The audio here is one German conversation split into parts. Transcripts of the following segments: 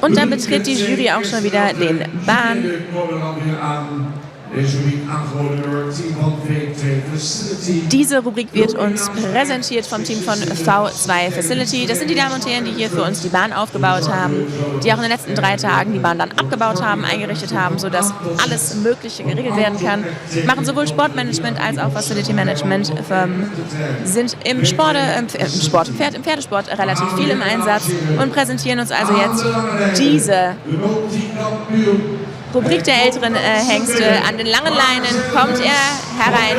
Und dann betritt die Jury auch schon wieder den Bahn. Diese Rubrik wird uns präsentiert vom Team von V2 Facility. Das sind die Damen und Herren, die hier für uns die Bahn aufgebaut haben, die auch in den letzten 3 Tagen die Bahn dann abgebaut haben, eingerichtet haben, sodass alles Mögliche geregelt werden kann. Machen sowohl Sportmanagement als auch Facility Management, sind im Pferdesport relativ viel im Einsatz und präsentieren uns also jetzt diese Rubrik der älteren Hengste. An den langen Leinen kommt er herein.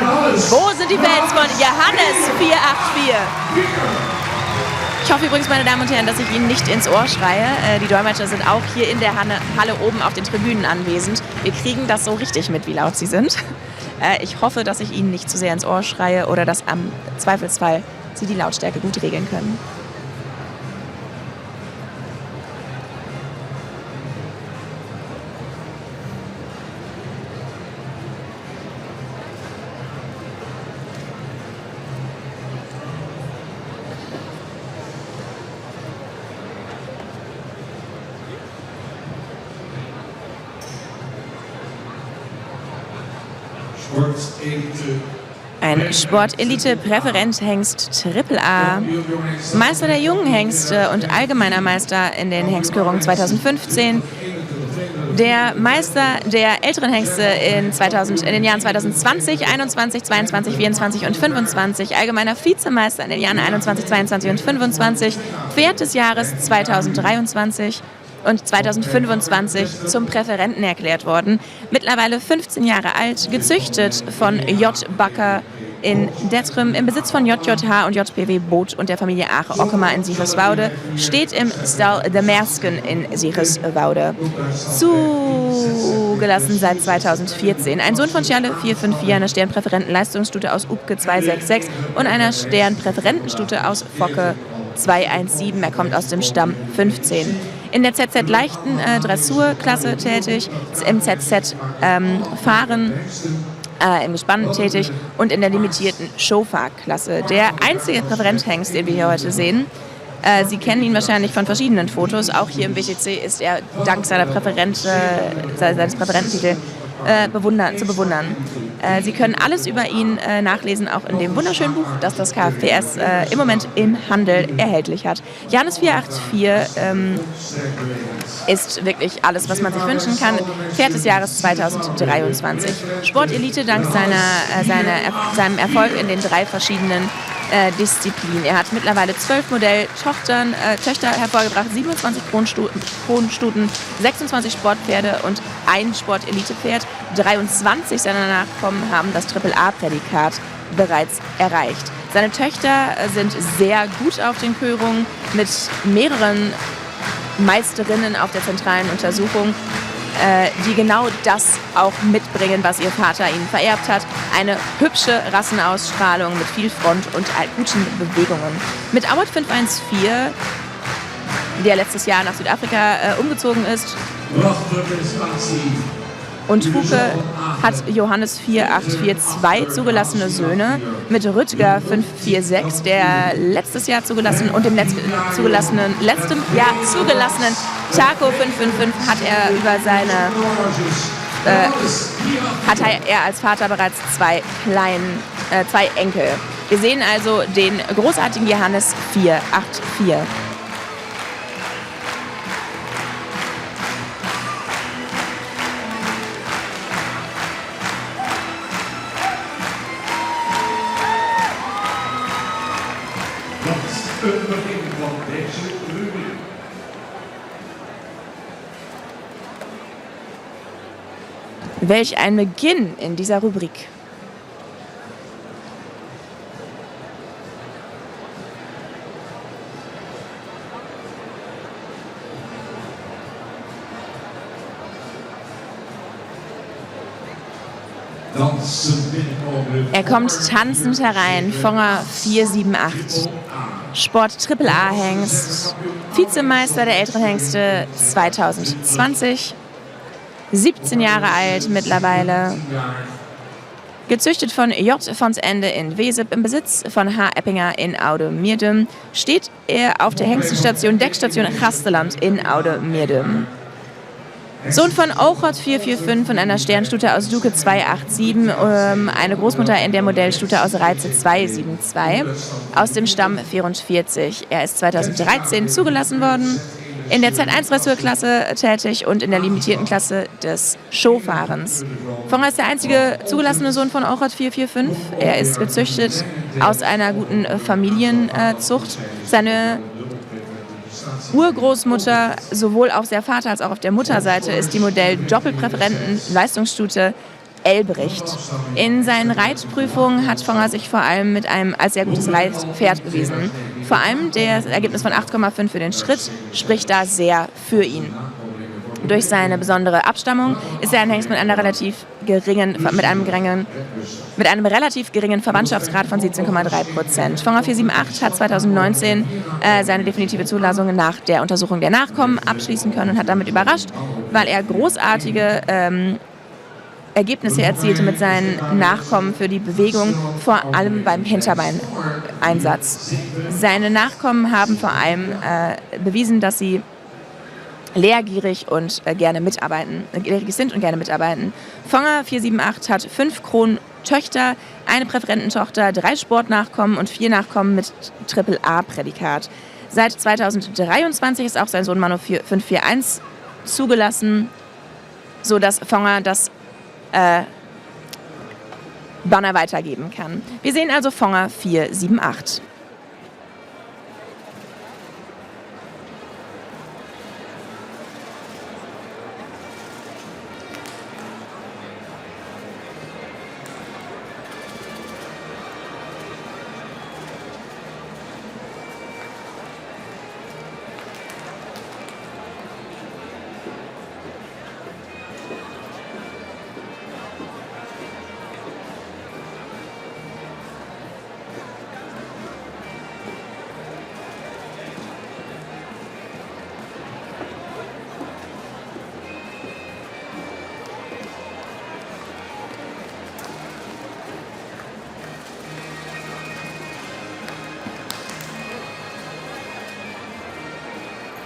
Wo sind die Fans von Johannes 484? Ich hoffe übrigens, meine Damen und Herren, dass ich Ihnen nicht ins Ohr schreie. Die Dolmetscher sind auch hier in der Halle oben auf den Tribünen anwesend. Wir kriegen das so richtig mit, wie laut sie sind. Ich hoffe, dass ich Ihnen nicht zu sehr ins Ohr schreie oder dass am Zweifelsfall Sie die Lautstärke gut regeln können. Ein Sport-Elite-Präferent-Hengst AAA, Meister der jungen Hengste und allgemeiner Meister in den Hengstkürungen 2015, der Meister der älteren Hengste in den Jahren 2020, 21, 22, 24 und 25, allgemeiner Vizemeister in den Jahren 21, 22 und 25, Pferd des Jahres 2023 und 2025 zum Präferenten erklärt worden. Mittlerweile 15 Jahre alt, gezüchtet von J. Bakker in Dettrem, im Besitz von JJH und JPW Boot und der Familie Ache-Ockemar in Siegerswoude, steht im Stall de Mersken in Siegerswoude. Zugelassen seit 2014. Ein Sohn von Scherle 454, einer Sternpräferenten-Leistungsstute aus Ubke 266 und einer Sternpräferentenstute aus Focke 217. Er kommt aus dem Stamm 15. In der ZZ leichten Dressurklasse tätig, im ZZ Fahren, im Gespann tätig und in der limitierten Showfahrklasse. Der einzige Präferenthengst, den wir hier heute sehen. Sie kennen ihn wahrscheinlich von verschiedenen Fotos. Auch hier im WTC ist er dank seines Präferententitels zu bewundern. Sie können alles über ihn nachlesen, auch in dem wunderschönen Buch, das das KFPS im Moment im Handel erhältlich hat. Johannes 484 ist wirklich alles, was man sich wünschen kann. Pferd des Jahres 2023. Sportelite dank seinem Erfolg in den 3 verschiedenen Disziplinen. Er hat mittlerweile 12 Modelltöchter hervorgebracht, 27 Kronstuten, 26 Sportpferde und ein Sportelitepferd. 23 seiner Nachkommen haben das AAA-Prädikat bereits erreicht. Seine Töchter sind sehr gut auf den Körungen mit mehreren Meisterinnen auf der zentralen Untersuchung, die genau das auch mitbringen, was ihr Vater ihnen vererbt hat. Eine hübsche Rassenausstrahlung mit viel Front und guten Bewegungen. Mit Award 514, der letztes Jahr nach Südafrika umgezogen ist, und Huke hat Johannes 484 zugelassene Söhne mit Rüttger 546, der letztes Jahr zugelassen und dem letztem Jahr zugelassenen Taco 555 hat er als Vater bereits 2 Enkel. Wir sehen also den großartigen Johannes 484. Welch ein Beginn in dieser Rubrik. Er kommt tanzend herein, Fonger 478. Sport AAA-Hengst, Vizemeister der älteren Hengste 2020, 17 Jahre alt mittlerweile, Gezüchtet von J. Fons Ende in Wesep im Besitz von H. Eppinger in Oude-Mierdum, steht er auf der Hengstenstation Deckstation Gasteland in Oude-Mierdum. Sohn von Ochot 445 und einer Sternstute aus Duke 287, eine Großmutter in der Modellstute aus Reize 272, aus dem Stamm 44. Er ist 2013 zugelassen worden, in der Z1-Dressurklasse tätig und in der limitierten Klasse des Showfahrens. Fonger ist der einzige zugelassene Sohn von Ochot 445. Er ist gezüchtet aus einer guten Familienzucht. Seine Urgroßmutter, sowohl auf der Vater- als auch auf der Mutterseite, ist die Modell-Doppelpräferenten-Leistungsstute Elbricht. In seinen Reitprüfungen hat Fonger sich vor allem mit einem als sehr gutes Reitpferd bewiesen. Vor allem das Ergebnis von 8,5 für den Schritt spricht da sehr für ihn. Durch seine besondere Abstammung ist er ein Hengst mit einem relativ geringen Verwandtschaftsgrad von 17,3%. Fonger 478 hat 2019 seine definitive Zulassung nach der Untersuchung der Nachkommen abschließen können und hat damit überrascht, weil er großartige Ergebnisse erzielte mit seinen Nachkommen für die Bewegung, vor allem beim Hinterbeineinsatz. Seine Nachkommen haben vor allem bewiesen, dass sie lehrgierig und gerne mitarbeiten, lehrgierig sind und gerne mitarbeiten. Fonger 478 hat 5 Krontöchter, eine Präferententochter, 3 Sportnachkommen und 4 Nachkommen mit AAA-Prädikat. Seit 2023 ist auch sein Sohn Manu 541 zugelassen, sodass Fonger das Banner weitergeben kann. Wir sehen also Fonger 478.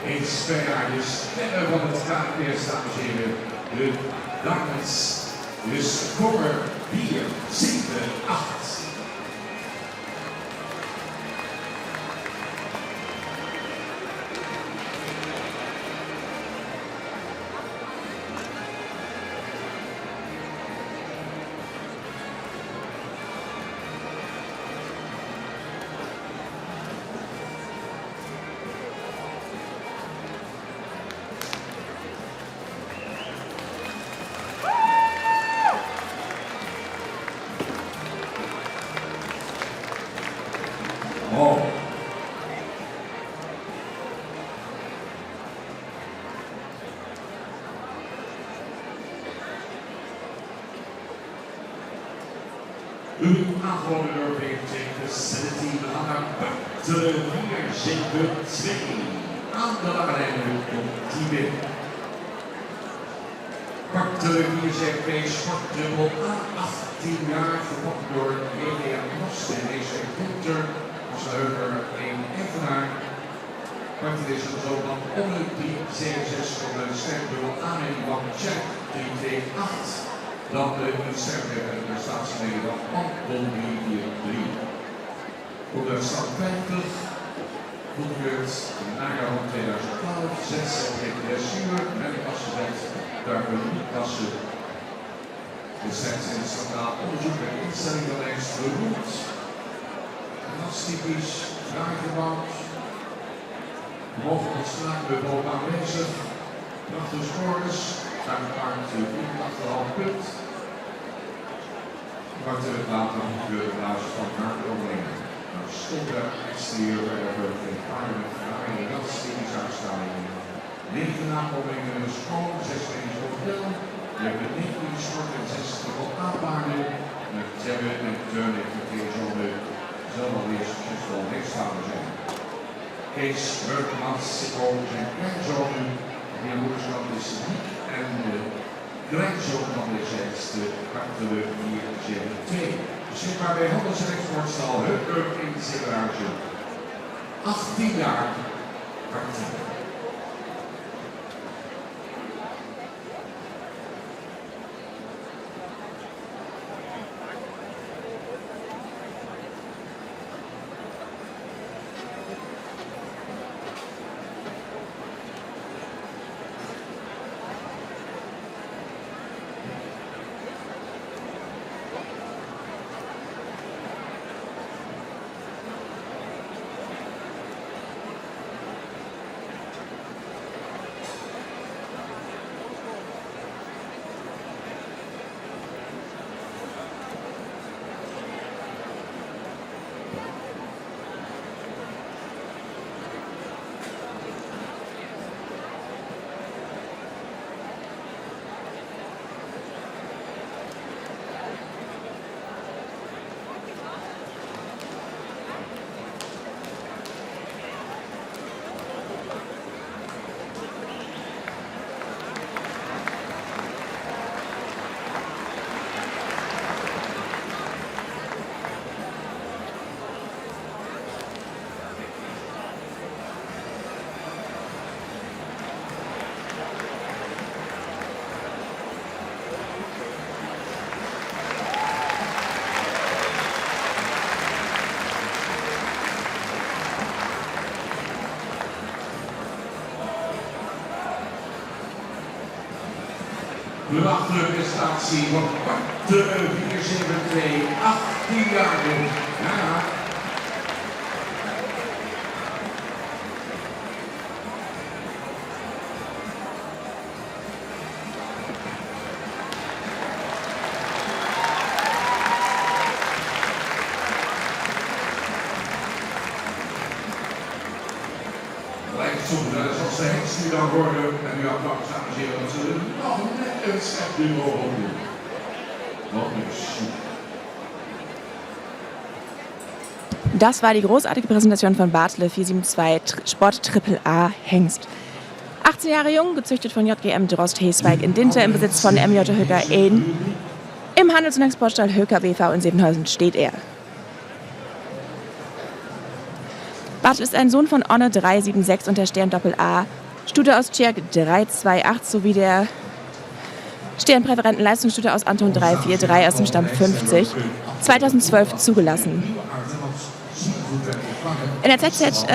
Eens per jaar de sterren van het KPS, dames en heren. De dames, dus Fonger 478. Oh. U aangewonnen door VFT Facility Lange 472 aan de lange lijn komt Tibet. Kwarte 472 sportdubbel A18 jaar verkocht door JDM Most en deze Winter. Heuger 1 Evenaar. Kwarte is een zoon om de 376 van de sterkdubbel aanneming van Check 328. Dan de sterkdubbel en de staatsmede van Anton 343. Op de stad 50 goedgekeurd in het najaar van 2012. 6 dressuur met de klasse Z. Daarvoor niet klasse. De sets in het centraal onderzoek en instelling van eens beroemd. Dat is typisch, vraaggebouwd. Mogelijk ontslagen boven aanwezig. Prachtige scores. Daar paard 84,5 punt. Kwarte later de basis van marktoverlingen. Nou stond er exterieur bij de vleugel in paarden met fraaie radstypische uitstralingen. 9 nakomingen in een schoon, 6 in het hotel. Je hebt de 19 sport en 60 op aanpaarden. Met Tebben en Teun en Verkeersonde. Zal wel weer succesvol rechtsvader zijn. Kees, Beukemans, Sikko zijn kleinzonen. Die moederschap is Niek en kleinzoon van deze hengst, pakten we hier Jerry 2. Beschikbaar bij Handels- en Exportstal Heukelum in Sigarage. 18 jaar, partij. De wachtende prestatie van Bart de 472, 18 jaar jong. Ja. Lijkt soms wel eens als de hengst die dan worden en nu applaus amuseren dat ze nog net een stapje mogen doen. Wat een super. Das war die großartige Präsentation von Bartle 472 Sport Triple A Hengst. 18 Jahre jung, gezüchtet von JGM Drost Heeswijk in Dinter im Besitz von MJ Höker Eden. Im Handels- und Exportstall Höker BV in Sevenhausen steht er. Bartle ist ein Sohn von Onne 376 und der Stern Doppel A, Stute aus Tjerk 328 sowie der Sternpräferenten Leistungsstute aus Anton 343 aus dem Stamm 50, 2012 zugelassen. In der ZZ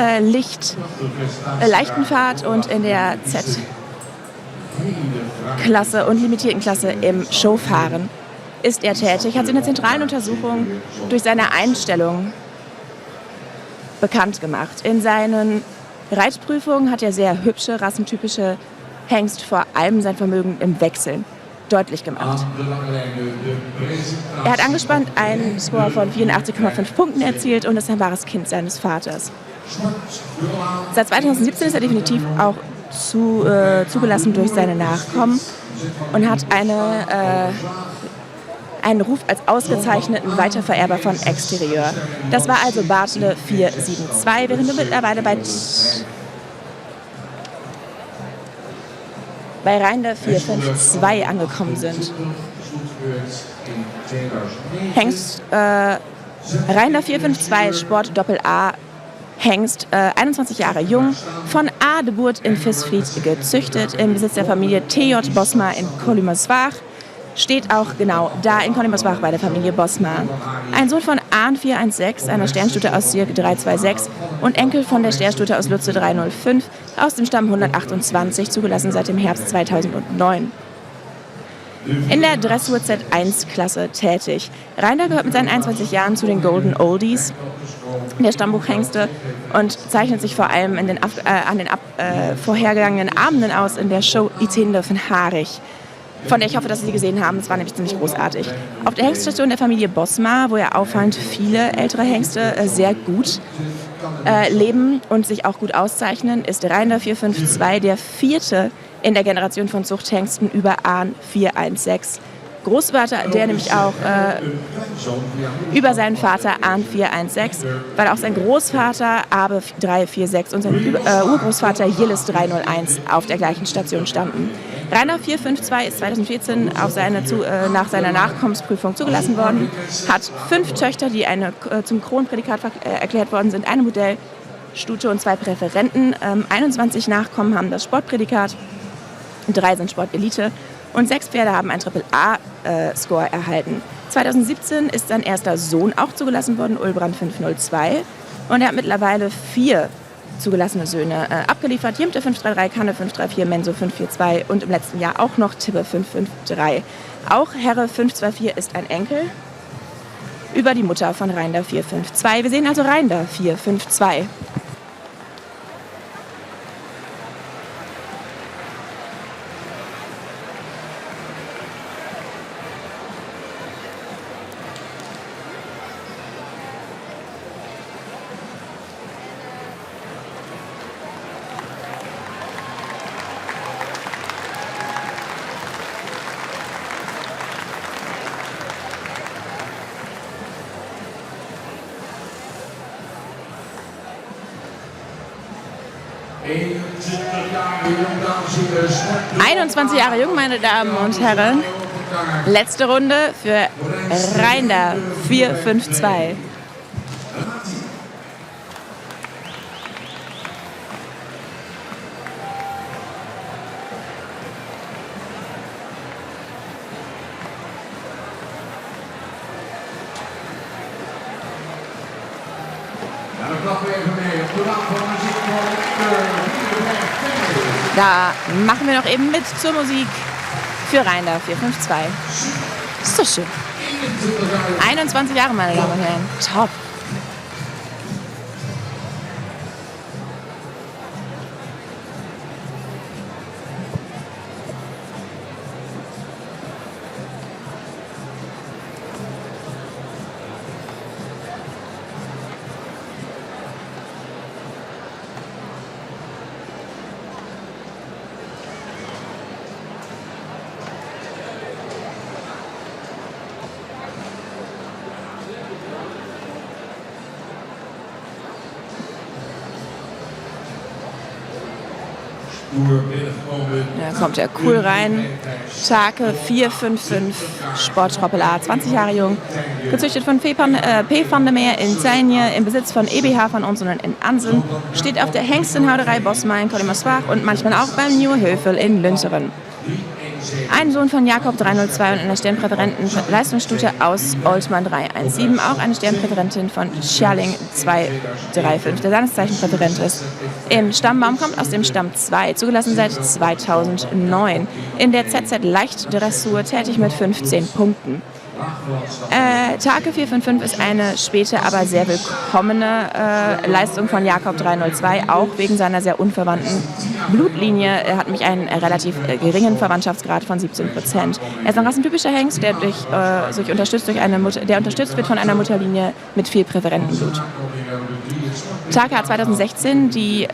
Leichtenfahrt und in der Z-Klasse und limitierten Klasse im Showfahren ist er tätig, hat sich in der zentralen Untersuchung durch seine Einstellung bekannt gemacht. In seinen Reitprüfungen hat er sehr hübsche, rassentypische Hengst, vor allem sein Vermögen im Wechseln, deutlich gemacht. Er hat angespannt einen Score von 84,5 Punkten erzielt und ist ein wahres Kind seines Vaters. Seit 2017 ist er definitiv auch zugelassen durch seine Nachkommen und hat einen Ruf als ausgezeichneten Weitervererber von Exterieur. Das war also Bartle 472, während wir mittlerweile bei Reinder 452 angekommen sind. Hengst Reinder 452 Sport Doppel A Hengst, 21 Jahre jung, von A. Geburt in Visfried gezüchtet, im Besitz der Familie TJ Bosma in Columeswach. Steht auch genau da in Columeswach bei der Familie Bosma. Ein Sohn von Ahn 416, einer Sternstute aus Sierk 326 und Enkel von der Sternstute aus Lutze 305, aus dem Stamm 128, zugelassen seit dem Herbst 2009. In der Dressur Z1-Klasse tätig. Reinder gehört mit seinen 21 Jahren zu den Golden Oldies der Stammbuchhengste und zeichnet sich vor allem an den vorhergegangenen Abenden aus in der Show Itinde von Harich, von der ich hoffe, dass Sie sie gesehen haben. Das war nämlich ziemlich großartig. Auf der Hengststation der Familie Bosma, wo ja auffallend viele ältere Hengste sehr gut leben und sich auch gut auszeichnen, ist Reinder 452 der vierte in der Generation von Zuchthengsten über Ahn 416. Großvater, der nämlich auch über seinen Vater Arndt 416, weil auch sein Großvater Abe 346 und sein Urgroßvater Jillis 301 auf der gleichen Station standen. Rainer 452 ist 2014 nach seiner Nachkommensprüfung zugelassen worden, hat 5 Töchter, die zum Kronprädikat erklärt worden sind, eine Modellstute und 2 Präferenten. 21 Nachkommen haben das Sportprädikat, 3 sind Sportelite und 6 Pferde haben einen Triple-A-Score erhalten. 2017 ist sein erster Sohn auch zugelassen worden, Ulbrand 502. Und er hat mittlerweile 4 zugelassene Söhne abgeliefert. Jimte 533, Kanne 534, Menso 542 und im letzten Jahr auch noch Tibbe 553. Auch Herre 524 ist ein Enkel über die Mutter von Reinder 452. Wir sehen also Reinder 452. Jong, 21 Jahre jung, meine Damen und Herren. Letzte Runde für Reinder 452. Da machen wir noch eben mit zur Musik für Reinder 452. Ist doch schön. 21 Jahre, meine Damen und Herren. Top. Da kommt er cool rein. Scharke 455, Sport Triple A, 20 Jahre jung. Gezüchtet von P. van der Meer in Zeinje, im Besitz von EBH van Onsonen in Ansen. Steht auf der Hengstenhauderei Bosma in Kollimersbach und manchmal auch beim Nieuwe Hövel in Lünteren. Ein Sohn von Jakob 302 und einer Sternpräferenten Leistungsstute aus Oltmann 317. Auch eine Sternpräferentin von Scherling 235, der seines Zeichen Präferent ist. Im Stammbaum kommt aus dem Stamm 2, zugelassen seit 2009. In der ZZ Leichtdressur tätig mit 15 Punkten. Take 455 ist eine späte, aber sehr willkommene Leistung von Jakob 302, auch wegen seiner sehr unverwandten Blutlinie. Er hat nämlich einen relativ geringen Verwandtschaftsgrad von 17%. Er ist ein rassentypischer Hengst, der unterstützt wird von einer Mutterlinie mit viel Präferentenblut. Take hat 2016 die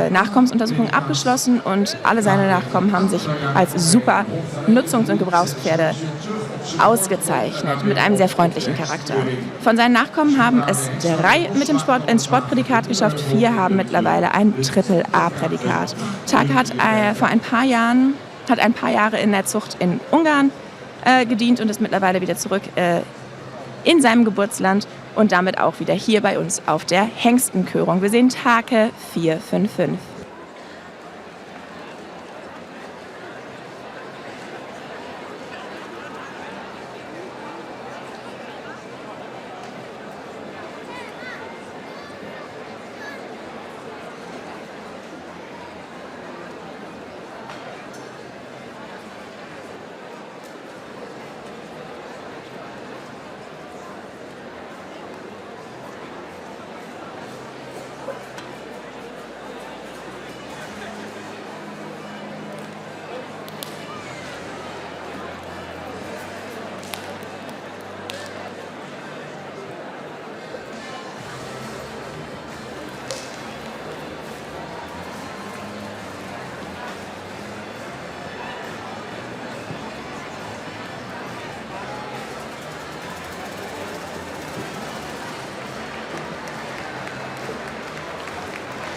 Nachkommensuntersuchung abgeschlossen und alle seine Nachkommen haben sich als super Nutzungs- und Gebrauchspferde ausgezeichnet, mit einem sehr freundlichen Charakter. Ein seinen Nachkommen haben es 3 ins Sportprädikat geschafft, 4 haben mittlerweile ein Triple-A-Prädikat. Take hat ein paar Jahre in der Zucht in Ungarn gedient und ist mittlerweile wieder zurück in seinem Geburtsland und damit auch wieder hier bei uns auf der Hengstenkörung. Wir sehen Take 455.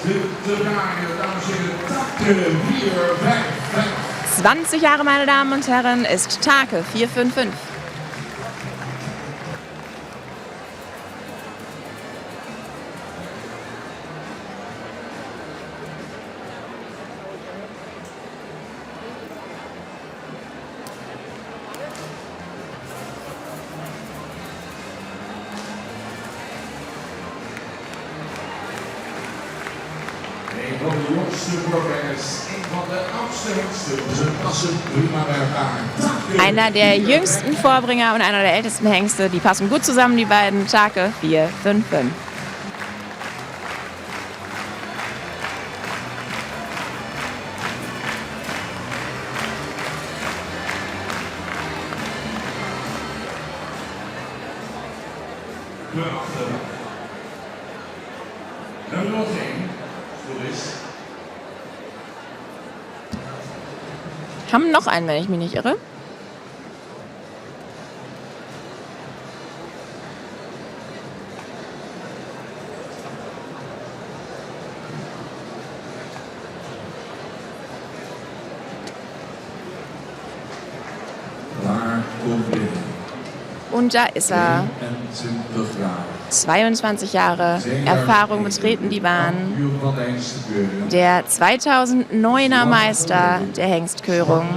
te draaien, dames en heren, Take 455. 20 Jahre, meine Damen und Herren, ist Take 455. Een van de jongste voorbengers, een van de oudste hengsten. Ze passen prima bij elkaar. Einer der jüngsten Vorbringer und einer der ältesten Hengste. Die passen gut zusammen, die beiden. Take 455. Nummer 10, goed is. Haben noch einen, wenn ich mich nicht irre. Daar komt binnen. Und da ist er. 22 jaar. 22 Jahre Erfahrung betreten die Bahn. Kampioen van de hengstekeuring. Der 2009er Meister der Hengstkörung.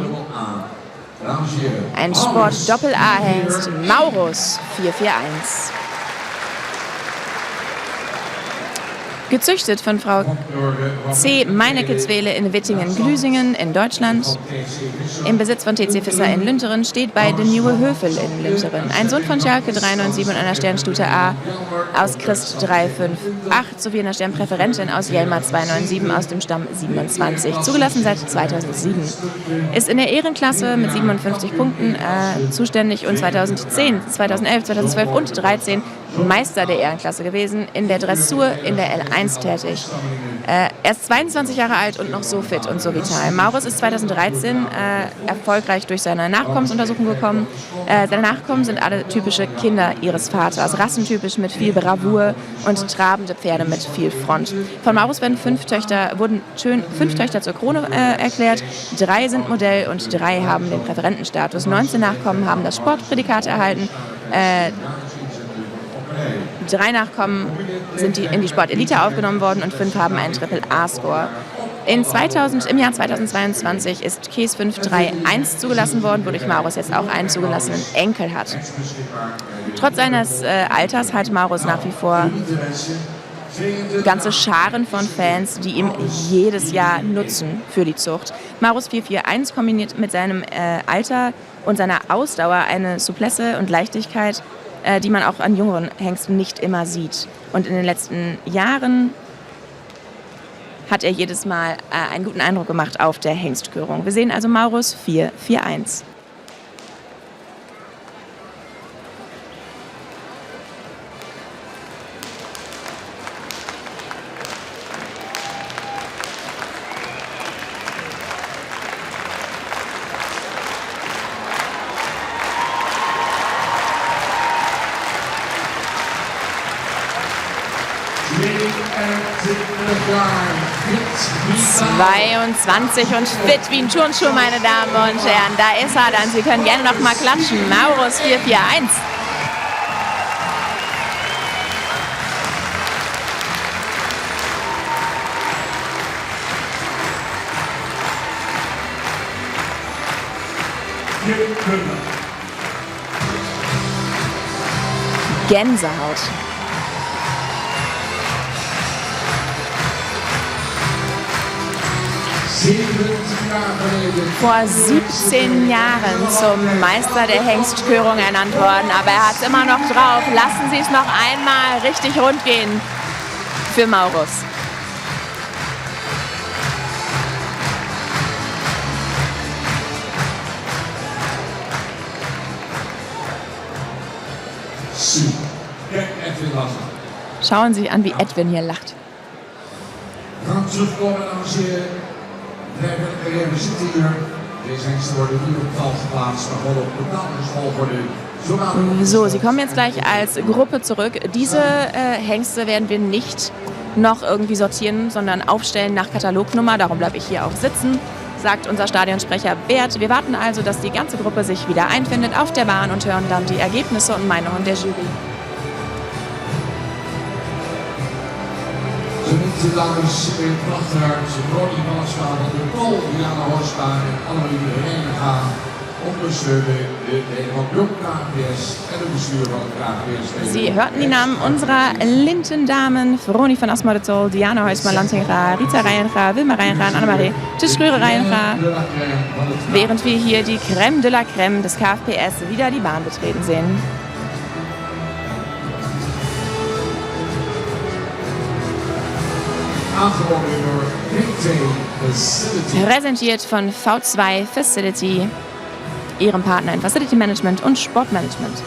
Dames en heren. Ein Sport-Doppel-A-Hengst, Maurus 441. Gezüchtet von Frau C. Meinecke-Zwele in Wittingen-Glüsingen in Deutschland. Im Besitz von TC Visser in Lünteren, steht bei de Nieuwe Höfel in Lünteren. Ein Sohn von Schalke 397 und einer Sternstute A aus Christ 358 sowie einer Sternpräferentin aus Jelma 297 aus dem Stamm 27. Zugelassen seit 2007. Ist in der Ehrenklasse mit 57 Punkten zuständig und 2010, 2011, 2012 und 2013 Meister der Ehrenklasse gewesen, in der Dressur in der L1 tätig. Er ist 22 Jahre alt und noch so fit und so vital. Maurus ist 2013 erfolgreich durch seine Nachkommensuntersuchung gekommen. Seine Nachkommen sind alle typische Kinder ihres Vaters, rassentypisch mit viel Bravour und trabende Pferde mit viel Front. Von Maurus wurden fünf Töchter zur Krone erklärt, 3 sind Modell und 3 haben den Präferentenstatus. 19 Nachkommen haben das Sportprädikat erhalten. 3 Nachkommen sind in die Sportelite aufgenommen worden und 5 haben einen Triple-A-Score. Im Jahr 2022 ist Käs 531 zugelassen worden, wodurch Maurus jetzt auch einen zugelassenen Enkel hat. Trotz seines Alters hat Maurus nach wie vor ganze Scharen von Fans, die ihm jedes Jahr nutzen für die Zucht. Maurus 441 kombiniert mit seinem Alter und seiner Ausdauer eine Souplesse und Leichtigkeit, die man auch an jüngeren Hengsten nicht immer sieht. Und in den letzten Jahren hat er jedes Mal einen guten Eindruck gemacht auf der Hengstkörung. Wir sehen also Maurus 441. Jaar, 22 und fit wie ein Turnschuh, meine Damen und Herren. Da ist er dann. Sie können gerne noch mal klatschen. Maurus 441. Gänsehaut. Vor 17 Jahren zum Meister der Hengstkörung ernannt worden, aber er hat es immer noch drauf. Lassen Sie es noch einmal richtig rund gehen für Maurus. Schauen Sie an, wie Edwin hier lacht. So, sie kommen jetzt gleich als Gruppe zurück. Diese Hengste werden wir nicht noch irgendwie sortieren, sondern aufstellen nach Katalognummer. Darum bleibe ich hier auch sitzen, sagt unser Stadionsprecher Bert. Wir warten also, dass die ganze Gruppe sich wieder einfindet auf der Bahn und hören dann die Ergebnisse und Meinungen der Jury. Zo niet te lang is in het prachtig. Ze Ronnie van het Stadion, de Tol, Diana Horsma en Annemarie heen gaan. Ondersteunen de leden van Blok KVS en het bestuur van het KVS. Sie hörten die Namen unserer Lindendamen: Froni van Asmodetol, Diana Heusmann-Lantinga, Rita Reijenga, Wilma Reijenga und Annemarie Tischröhre Reijenga. Während wir hier die Crème de la Crème des KFPS wieder die Bahn betreten sehen. Präsentiert von V2 Facility, ihrem Partner in Facility Management und Sportmanagement.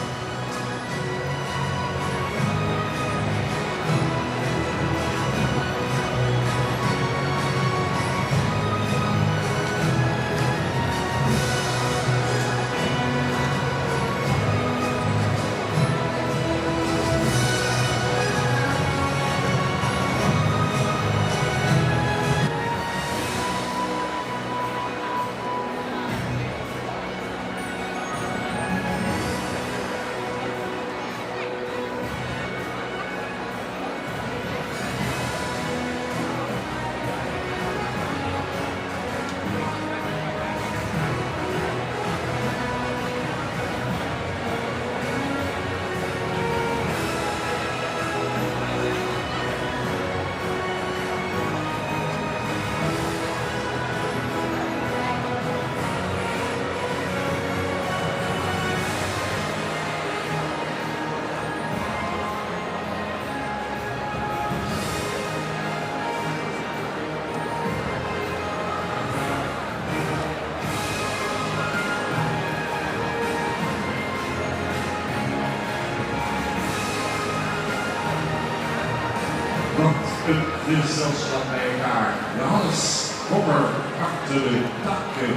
Dit gezelschap bij elkaar. Johannes, Hopper, Achteren, Takke,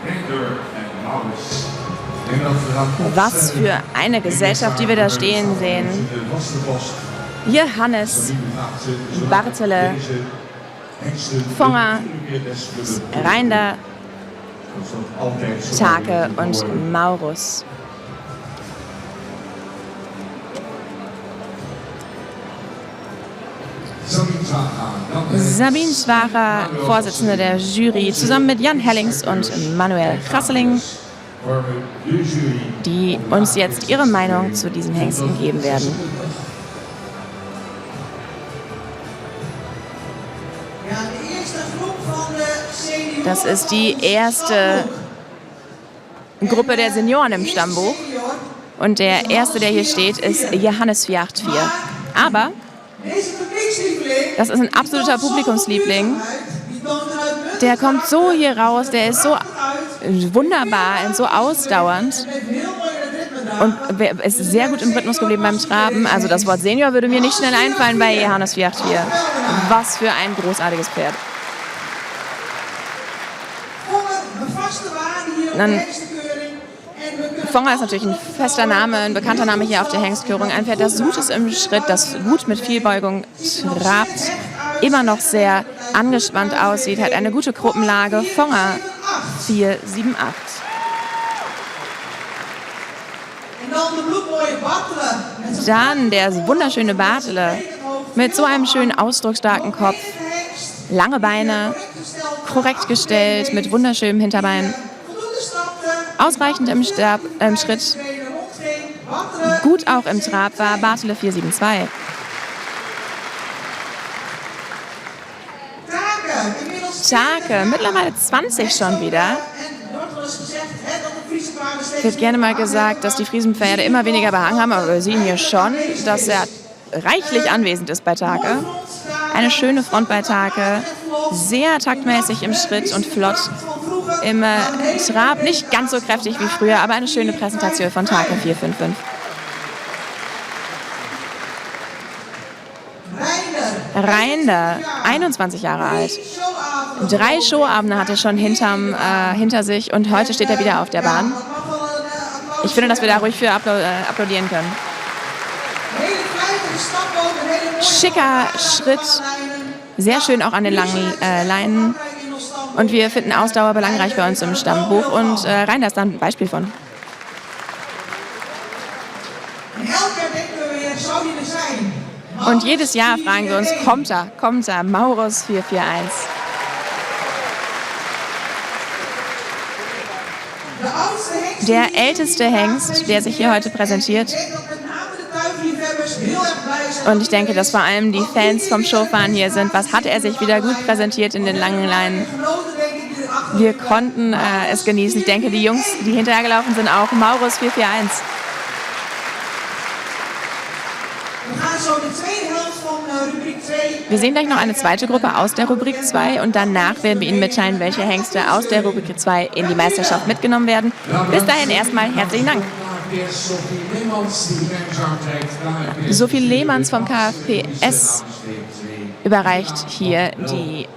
Hender en Maurits. Was für eine Gesellschaft, die wir da stehen sehen. Johannes, Bartele, Fonger, Reinder, Take und Maurus. Sabine Schwacher, Vorsitzende der Jury, zusammen mit Jan Hellings und Manuel Krasseling, die uns jetzt ihre Meinung zu diesen Hengsten geben werden. Das ist die erste Gruppe der Senioren im Stammbuch. Und der erste, der hier steht, ist Johannes 484. Aber das ist ein absoluter Publikumsliebling. Der kommt so hier raus, der ist so wunderbar und so ausdauernd und ist sehr gut im Rhythmus geblieben beim Traben. Also das Wort Senior würde mir nicht schnell einfallen bei Johannes 484. Was für ein großartiges Pferd. Dann Fonger ist natürlich ein fester Name, ein bekannter Name hier auf der Hengstkörung. Ein Pferd, das gut ist im Schritt, das gut mit viel Beugung trabt, immer noch sehr angespannt aussieht, hat eine gute Gruppenlage. Fonger 478. Dann der wunderschöne Bartele mit so einem schönen ausdrucksstarken Kopf, lange Beine, korrekt gestellt, mit wunderschönem Hinterbein. Ausreichend im Schritt, gut auch im Trab war Bartele 472. Take, mittlerweile 20 schon wieder. Wird gerne mal gesagt, dass die Friesenpferde immer weniger Behang haben, aber wir sehen hier schon, dass er reichlich anwesend ist bei Take. Eine schöne Front bei Take, sehr taktmäßig im Schritt und flott. Im Trab nicht ganz so kräftig wie früher, aber eine schöne Präsentation von Take 455. Reinder, 21 Jahre alt. 3 Showabende hat er schon hinter sich und heute steht er wieder auf der Bahn. Ich finde, dass wir da ruhig für applaudieren können. Schicker Schritt, sehr schön auch an den langen Leinen. Und wir finden Ausdauer belangreich bei uns im Stammbuch. Und Rainer ist da ein Beispiel von. Und jedes Jahr fragen wir uns, kommt er, Maurus 441. Der älteste Hengst, der sich hier heute präsentiert. Und ich denke, dass vor allem die Fans vom Showfahren hier sind. Was hat er sich wieder gut präsentiert in den langen Leinen? Wir konnten es genießen. Ich denke, die Jungs, die hinterhergelaufen sind, auch Maurus 441. Wir sehen gleich noch eine zweite Gruppe aus der Rubrik 2 und danach werden wir Ihnen mitteilen, welche Hengste aus der Rubrik 2 in die Meisterschaft mitgenommen werden. Bis dahin erstmal herzlichen Dank. Sophie Lehmanns vom KFPS überreicht hier die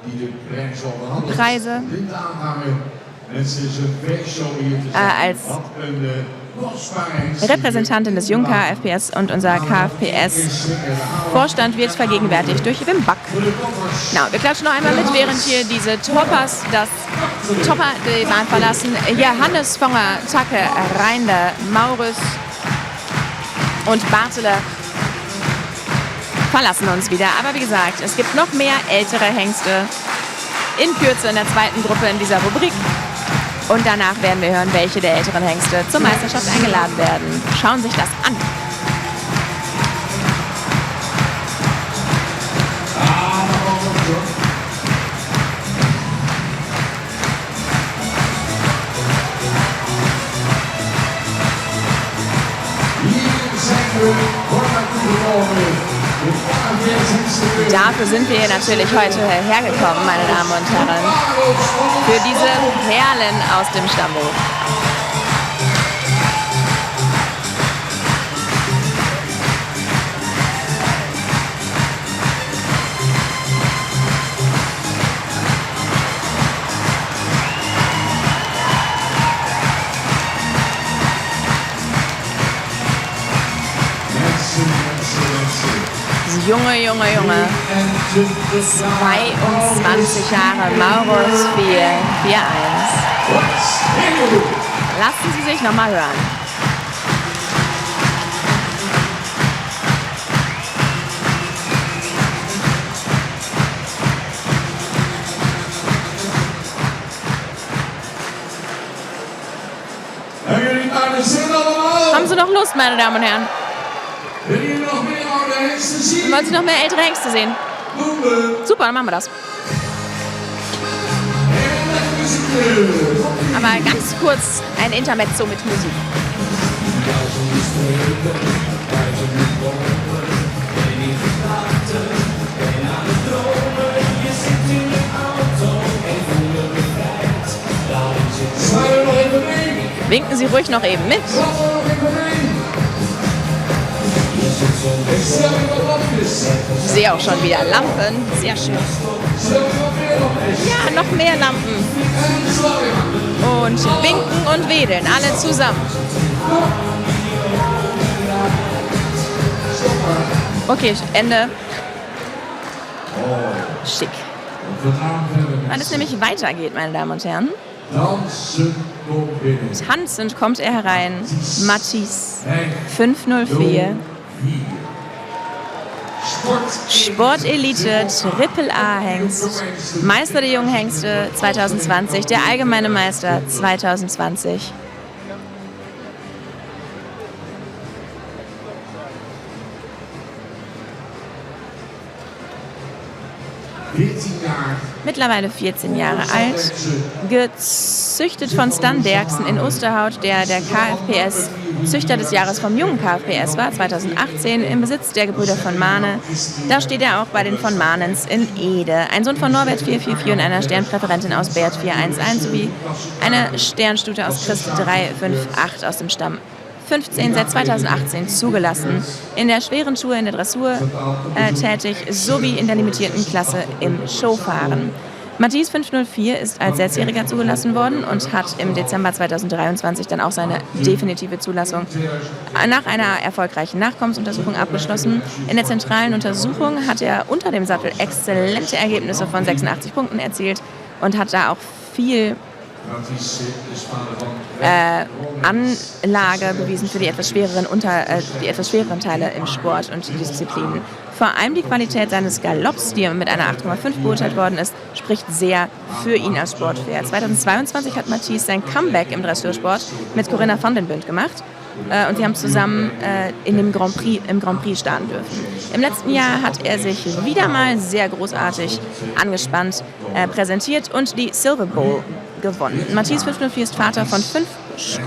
Preise. Als Repräsentantin des jungen KFPS und unser KFPS-Vorstand wird vergegenwärtigt durch Wim Back. Wir klatschen noch einmal mit, während hier diese Toppers Topper die Bahn verlassen. Hier Hannes Fonger, Tacke, Reinde, Maurus und Bartele verlassen uns wieder. Aber wie gesagt, es gibt noch mehr ältere Hengste in Kürze in der zweiten Gruppe in dieser Rubrik. Und danach werden wir hören, welche der älteren Hengste zur Meisterschaft eingeladen werden. Schauen Sie sich das an. Dafür sind wir natürlich heute hergekommen, meine Damen und Herren, für diese Perlen aus dem Stammbuch. Junge. 22 Jahre, Maurus 441. Lassen Sie sich nochmal hören. Haben Sie noch Lust, meine Damen und Herren? Wollen Sie noch mehr ältere Hengste sehen? Super, dann machen wir das. Aber ganz kurz ein Intermezzo mit Musik. Winken Sie ruhig noch eben mit. Ich sehe auch schon wieder Lampen. Sehr schön. Ja, noch mehr Lampen. Und winken und wedeln. Alle zusammen. Okay, Ende. Schick. Weil es nämlich weitergeht, meine Damen und Herren. Tanzend kommt er herein. Matisse 504. Sportelite Triple A Hengst. Meister der jungen Hengste 2020. Der allgemeine Meister 2020. Mittlerweile 14 Jahre alt, gezüchtet von Stan Derksen in Osterhaut, der KFPS Züchter des Jahres vom jungen KFPS war, 2018 im Besitz der Gebrüder von Mahne. Da steht er auch bei den von Mahnens in Ede. Ein Sohn von Norbert 444 und einer Sternpräferentin aus Bert 411 sowie eine Sternstute aus Christ 358 aus dem Stamm 15, seit 2018 zugelassen, in der schweren Tour in der Dressur tätig, sowie in der limitierten Klasse im Showfahren. Matthies 504 ist als Sechsjähriger zugelassen worden und hat im Dezember 2023 dann auch seine definitive Zulassung nach einer erfolgreichen Nachkommensuntersuchung abgeschlossen. In der zentralen Untersuchung hat er unter dem Sattel exzellente Ergebnisse von 86 Punkten erzielt und hat da auch viel Anlage bewiesen für die etwas schwereren Teile im Sport und Disziplinen. Vor allem die Qualität seines Galopps, die mit einer 8,5 beurteilt worden ist, spricht sehr für ihn als Sportpferd. 2022 hat Matthies sein Comeback im Dressursport mit Corinna van den Bunt gemacht. Und sie haben zusammen im Grand Prix starten dürfen. Im letzten Jahr hat er sich wieder mal sehr großartig angespannt präsentiert und die Silver Bowl gewonnen. Matthies 504 ist Vater von 5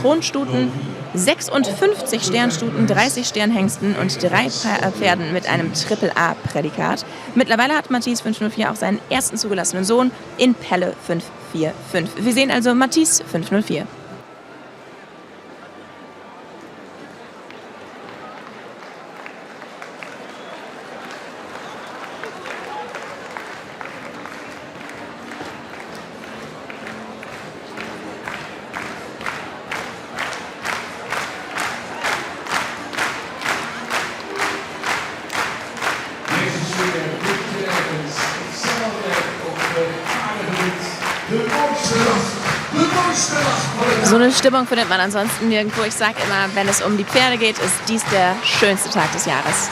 Kronstuten, 56 Sternstuten, 30 Sternhengsten und 3 Pferden mit einem Triple-A-Prädikat. Mittlerweile hat Matthies 504 auch seinen ersten zugelassenen Sohn in Pelle 545. Wir sehen also Matthies 504. So eine Stimmung findet man ansonsten nirgendwo. Ich sage immer, wenn es um die Pferde geht, ist dies der schönste Tag des Jahres.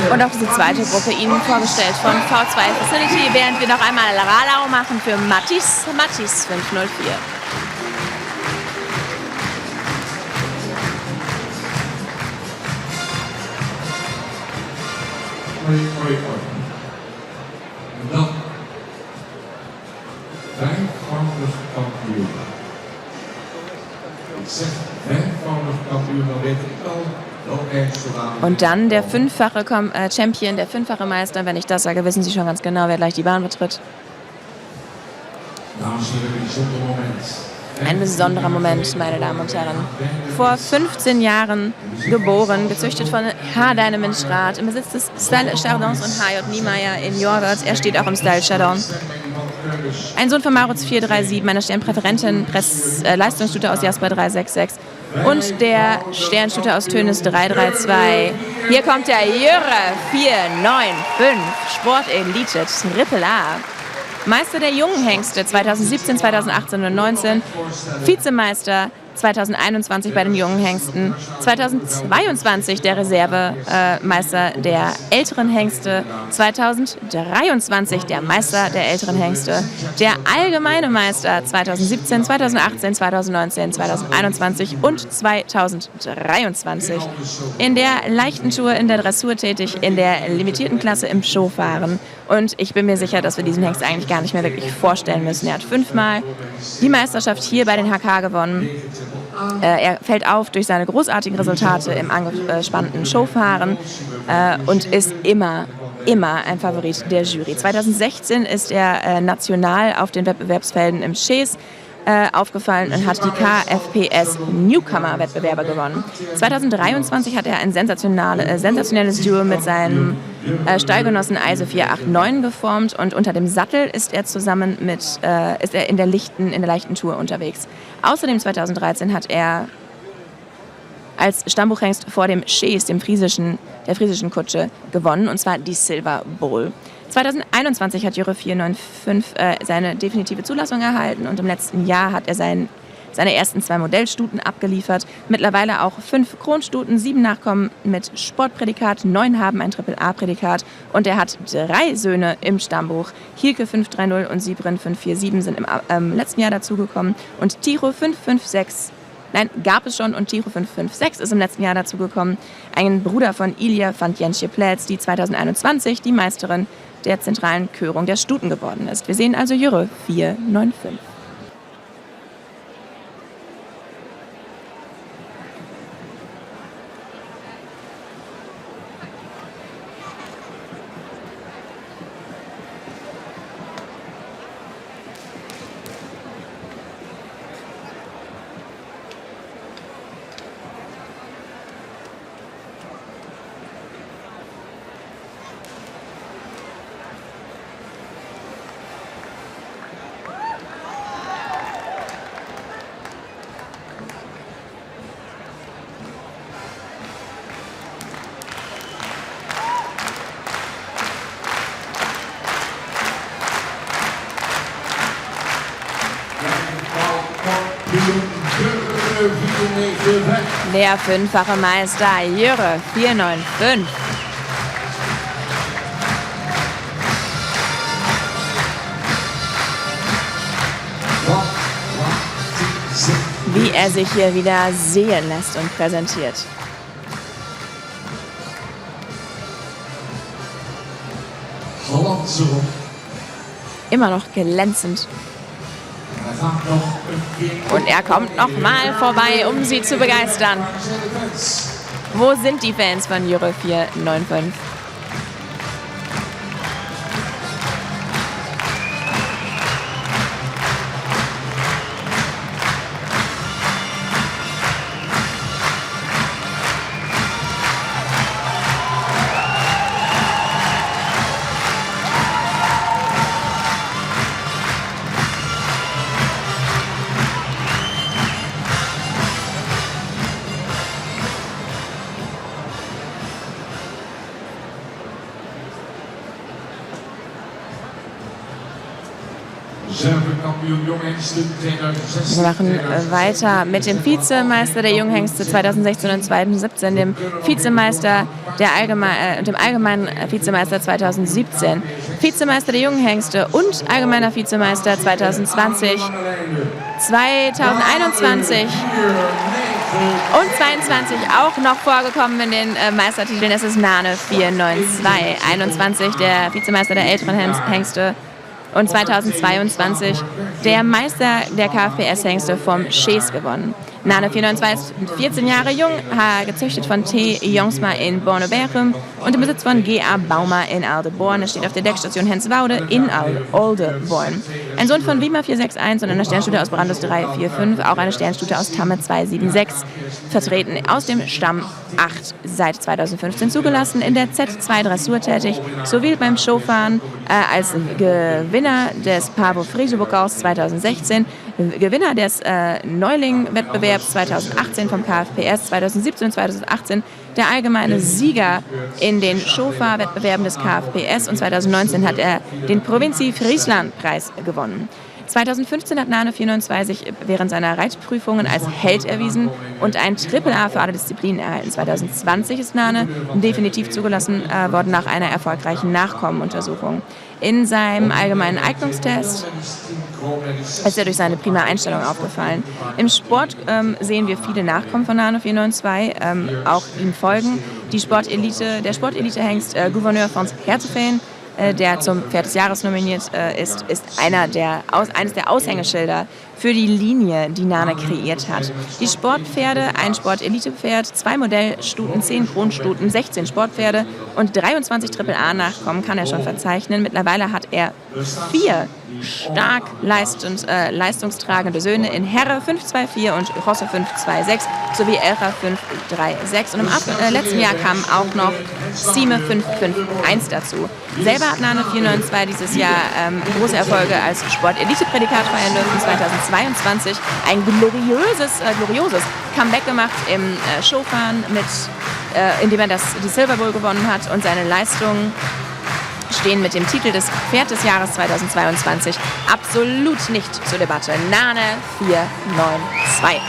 Und auch diese zweite Gruppe Ihnen vorgestellt von V2 Facility, während wir noch einmal Radau machen für Matthies 504. En dan 5-voudig kampioen. Ik zeg 5-voudig kampioen, dan weet ik al. Und dann der fünffache Champion, der fünffache Meister. Wenn ich das sage, wissen Sie schon ganz genau, wer gleich die Bahn betritt. Ein besonderer Moment, meine Damen und Herren. Vor 15 Jahren geboren, gezüchtet von H. Deineminstraat, im Besitz des Stall Chardons und H.J. Niemeyer in Jorwert. Er steht auch im Stall Chardon. Ein Sohn von Marutz 437, meiner Sternpräferentin, Leistungsstute aus Jasper 366 und der Sternstute aus Tönes 332. Hier kommt der Jürre 495, Sportelite Triple A. Meister der jungen Hengste 2017, 2018 und 2019, Vizemeister 2021 bei den jungen Hengsten, 2022 der Reservemeister der älteren Hengste, 2023 der Meister der älteren Hengste, der allgemeine Meister 2017, 2018, 2019, 2021 und 2023. In der leichten Tour, in der Dressur tätig, in der limitierten Klasse im Showfahren. Und ich bin mir sicher, dass wir diesen Hengst eigentlich gar nicht mehr wirklich vorstellen müssen. Er hat 5-mal die Meisterschaft hier bei den HK gewonnen. Er fällt auf durch seine großartigen Resultate im angespannten Showfahren und ist immer ein Favorit der Jury. 2016 ist er national auf den Wettbewerbsfelden im Chase aufgefallen und hat die KFPS Newcomer-Wettbewerbe gewonnen. 2023 hat er ein sensationelles Duo mit seinem Stallgenossen Eise 489 geformt und unter dem Sattel ist er zusammen ist er in der leichten Tour unterwegs. Außerdem 2013 hat er als Stammbuchhengst vor dem Chase, der friesischen Kutsche, gewonnen, und zwar die Silver Bowl. 2021 hat Jürre 495 seine definitive Zulassung erhalten und im letzten Jahr hat er sein seine ersten 2 Modellstuten abgeliefert. Mittlerweile auch 5 Kronstuten, 7 Nachkommen mit Sportprädikat, 9 haben ein Triple-A-Prädikat und er hat 3 Söhne im Stammbuch. Hielke 530 und Sibrin 547 sind im letzten Jahr dazugekommen und Tiro 556. Nein, gab es schon und Tiro 556 ist im letzten Jahr dazugekommen. Ein Bruder von Ilja Fantjentje-Plätz, die 2021 die Meisterin der zentralen Körung der Stuten geworden ist. Wir sehen also Jüre 495. Der 5-fache Meister Jüre 495. Wie er sich hier wieder sehen lässt und präsentiert. Immer noch glänzend. Und er kommt noch mal vorbei, um sie zu begeistern. Wo sind die Fans von Jüre 495? Wir machen weiter mit dem Vizemeister der Junghengste 2016 und 2017, dem Vizemeister dem allgemeinen Vizemeister 2017, Vizemeister der Junghengste und allgemeiner Vizemeister 2020, 2021 und 22 auch noch vorgekommen in den Meistertiteln. Es ist Nane 492, 21 der Vizemeister der älteren Hengste. Und 2022 der Meister der KFPS-Hengste vom Schees gewonnen. Nane 492 ist 14 Jahre jung, gezüchtet von T. Jongsma in Bornebergum und im Besitz von G.A. Baumer in Aldeborn. Er steht auf der Deckstation Henswoude in Aldeborn. Ein Sohn von Wima 461 und einer Sternstute aus Brandus 345, auch eine Sternstute aus Tamme 276, vertreten aus dem Stamm 8, seit 2015 zugelassen, in der Z2 Dressur tätig, sowie beim Showfahren als Gewinner des Pavo Friso-Pokals 2016, Gewinner des Neuling-Wettbewerbs 2018 vom KFPS, 2017 und 2018 der allgemeine Sieger in den Showfahr-Wettbewerben des KFPS und 2019 hat er den Provinzi Friesland-Preis gewonnen. 2015 hat Nane 429 während seiner Reitprüfungen als Held erwiesen und ein Triple-A für alle Disziplinen erhalten. 2020 ist Nane definitiv zugelassen worden nach einer erfolgreichen Nachkommenuntersuchung. In seinem allgemeinen Eignungstest ist er durch seine prima Einstellung aufgefallen. Im Sport sehen wir viele Nachkommen von Nane 492, auch ihm folgen. Der Sportelite-Hengst Gouverneur von Hertefeen, der zum Pferd des Jahres nominiert ist eines der Aushängeschilder für die Linie, die Nane kreiert hat. Die Sportpferde, ein Sportelite-Pferd, 2 Modellstuten, 10 Kronstuten, 16 Sportpferde und 23 Triple-A-Nachkommen kann er schon verzeichnen. Mittlerweile hat er 4 stark leistungstragende Söhne in Herre 524 und Rosse 526 sowie Elra 536. Und im letzten Jahr kam auch noch Sime 551 dazu. Selber hat Nane 492 dieses Jahr große Erfolge als Sport-Elite-Prädikat feiern dürfen. 2022 ein glorioses Comeback gemacht im Showfahren, indem er die Silver Bowl gewonnen hat und seine Leistung stehen mit dem Titel des Pferd des Jahres 2022 absolut nicht zur Debatte. Nane 492.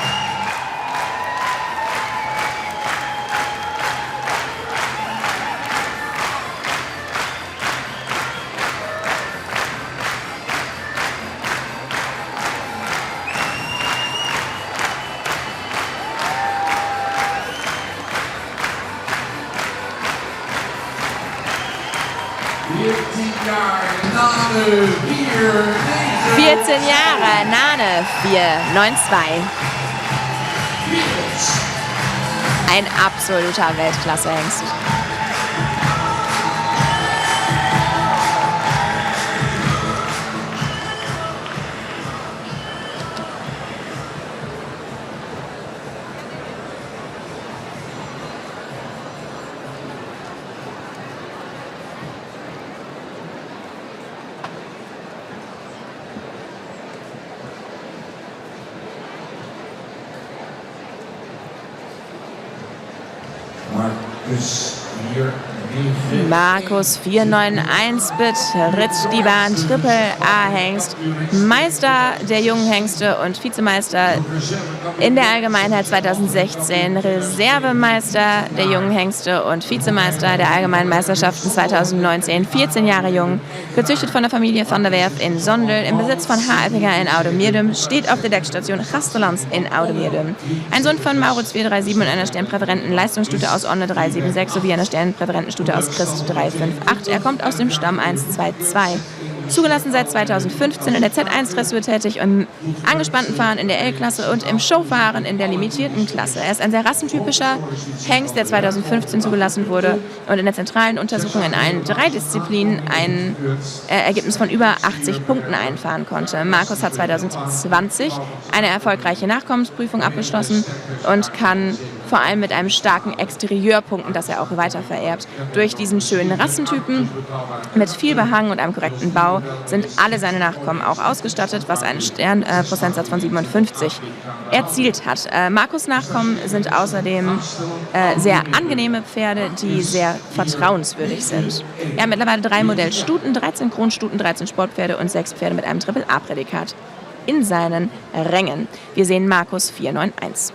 Jahre Nane 492. 14 Jahre, Nane 492. Ein absoluter Weltklasse-Hengst. Markus 491 betritt die Bahn. Triple A-Hengst, Meister der jungen Hengste und Vizemeister in der Allgemeinheit 2016, Reservemeister der jungen Hengste und Vizemeister der Allgemeinen Meisterschaften 2019, 14 Jahre jung, gezüchtet von der Familie van der Werf in Sondel, im Besitz von H.F.G. in Oudemeerdum, steht auf der Deckstation Gastelands in Oudemeerdum. Ein Sohn von Maurits 437 und einer Sternpräferenten Leistungsstute aus Onne 376 sowie einer Sternpräferentenstute aus Christ 358. Er kommt aus dem Stamm 122. Zugelassen seit 2015 in der Z1-Dressur tätig, im angespannten Fahren in der L-Klasse und im Showfahren in der limitierten Klasse. Er ist ein sehr rassentypischer Hengst, der 2015 zugelassen wurde und in der zentralen Untersuchung in allen 3 Disziplinen ein Ergebnis von über 80 Punkten einfahren konnte. Markus hat 2020 eine erfolgreiche Nachkommensprüfung abgeschlossen und kann vor allem mit einem starken Exterieur punkten, das er auch weiter vererbt. Durch diesen schönen Rassentypen mit viel Behang und einem korrekten Bau sind alle seine Nachkommen auch ausgestattet, was einen Sternprozentsatz von 57 erzielt hat. Markus' Nachkommen sind außerdem sehr angenehme Pferde, die sehr vertrauenswürdig sind. Er hat mittlerweile 3 Modellstuten, 13 Kronstuten, 13 Sportpferde und 6 Pferde mit einem Triple-A-Prädikat in seinen Rängen. Wir sehen Markus 491.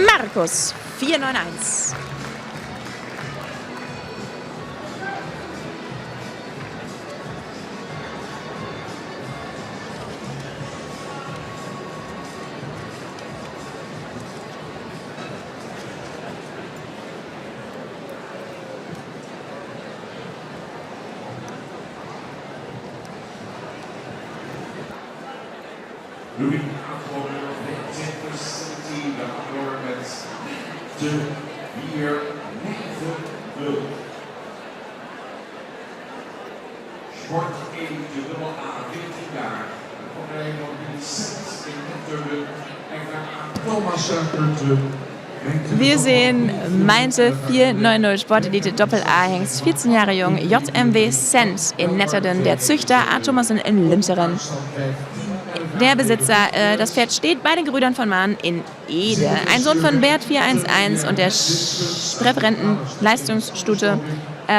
Markus 491. Moving afgelopen met 10% de door met de 490. Sport 1 de dubbel A 14 jaar. Wir sehen Meinte 490 Sportelite Doppel-A Hengst, 14 Jahre jung, JMW Cent in Netterden, der Züchter A. Thomassen in Linteren. Der Besitzer, das Pferd steht bei den Gebrüdern von Mahn in Ede. Ein Sohn von Bert 411 und der Präferenten-Leistungsstute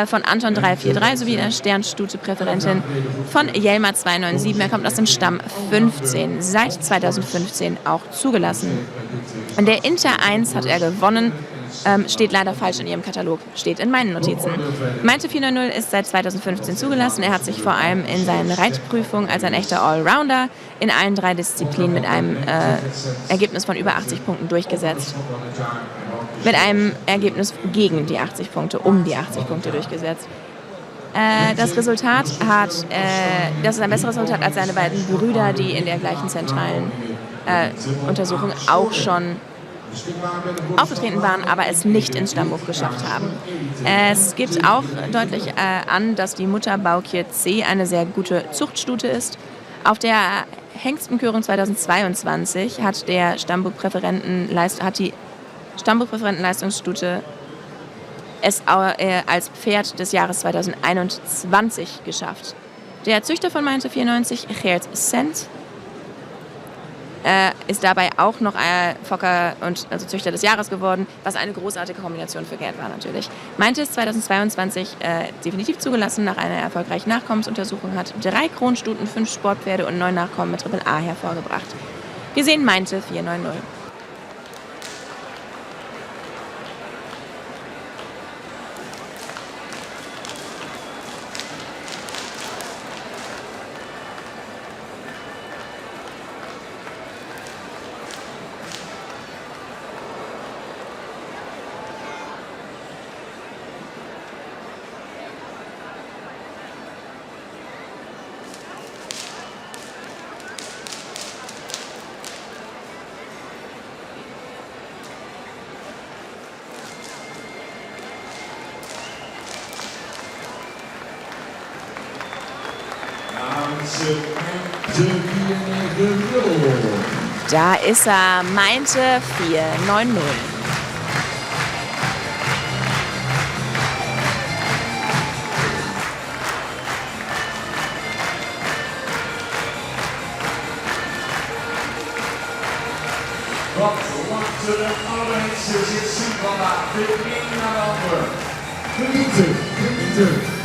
von Anton 343 sowie der Sternstute-Präferentin von Jelma 297. Er kommt aus dem Stamm 15, seit 2015 auch zugelassen. Der Inter 1 hat er gewonnen, steht leider falsch in ihrem Katalog, steht in meinen Notizen. Meinte 490 ist seit 2015 zugelassen. Er hat sich vor allem in seinen Reitprüfungen als ein echter Allrounder in allen 3 Disziplinen mit einem Ergebnis von über 80 Punkten durchgesetzt. Mit einem Ergebnis gegen die 80 Punkte, um die 80 Punkte durchgesetzt. Das Resultat das ist ein besseres Resultat als seine beiden Brüder, die in der gleichen zentralen Untersuchung auch schon aufgetreten waren, aber es nicht ins Stammbuch geschafft haben. Es gibt auch deutlich an, dass die Mutter Baukje C eine sehr gute Zuchtstute ist. Auf der Hengstenkörung 2022 hat die Stammbuchpräferentenleistungsstute es als Pferd des Jahres 2021 geschafft. Der Züchter von Meinte 94, Geert Cent, ist dabei auch noch Fokker und also Züchter des Jahres geworden, was eine großartige Kombination für Gerd war natürlich. Meinte ist 2022 definitiv zugelassen nach einer erfolgreichen Nachkommensuntersuchung, hat 3 Kronstuten, 5 Sportpferde und 9 Nachkommen mit Triple A hervorgebracht. Wir sehen Meinte 490. Da ist er, Meinte 490.